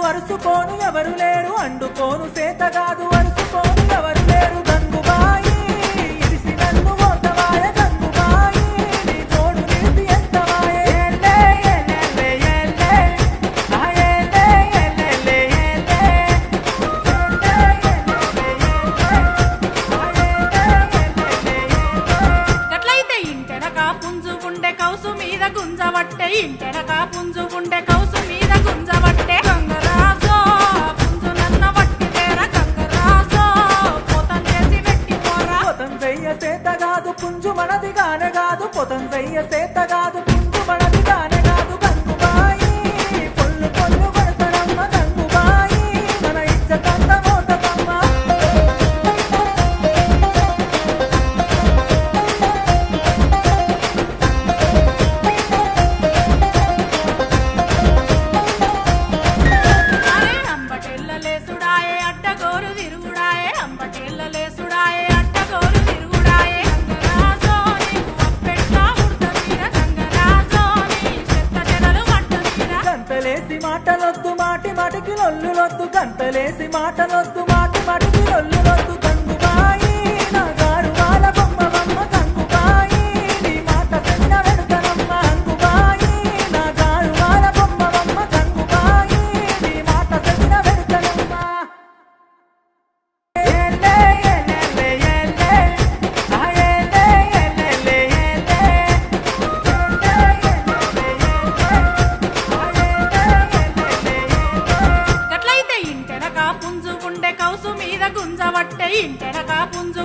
వరుసుకోను ఎవరు లేరు, అండుకోను సేతగాదు వరుసుకోను ఎవరు లేరు. గంగుబాయి ఇరిసి నన్ను మోతవాయ, గంగుబాయి నీ తోడు నిలిసి ఎంతవాయ. ఏలే ఏలే ఏలే ఆ ఏలే ఏలే ఏలే ఏలే గట్లయితే ఇంటెనక పుంజు ఉండే కౌసు మీద గుంజవట్టే, ఇంటెనక పుంజు ఉండే కౌసు మీద గుంజవట్టే. గంగరాజో పుంజు నన్న వట్టి తేర, గంగరాజో పోతం చేసి వెట్టి పోరా. పొతం చెయ్య సేతగాదు పుంజు మనది గానే కాదు, పొతం చెయ్య సేతగాదు పుంజు మనది గానే కాదు. గంగుబాయి పొల్లు పొల్లు కొడతనమ్మ, గంగుబాయి మన ఇజ్జతంత మోతకమ్మ. అరే అంబటెల్లలేసుడాయే అడ్డగోరు తిరుగుడాయే, అంబటెల్లలేసుడాయే అడ్డగోరు తిరుగుడాయే. గంగరాజో నీకు అప్పెట్లా ఉడతమీర, గంగరాజో నీ చెత్త చెదలు పట్టమీర. గంతలేసి మాటలొద్దు మాటి మాటికి లొల్లులొద్దు, గంతలేసి మాటలొద్దు మాటి మాటికి లొల్లులొద్దు. గంగుబాయి నా గారు వాళ్ళ బొమ్మవమ్మ, గంగుబాయి నీ మాట సెన్న వెడుతనమ్మ. గంగుబాయి నా గారు వాళ్ళ బొమ్మవమ్మ, గంగుబాయి నీ మాట సెన్న వెడుతనమ్మ. ఏలే ఏలే ఏలే ఆ ఏలే ఏలే ఏలే ఏలే గట్లయితే ఇంటెనక పుంజు ఉండే కౌసు మీద గుంజవట్టే, ఇంటెనక పుంజు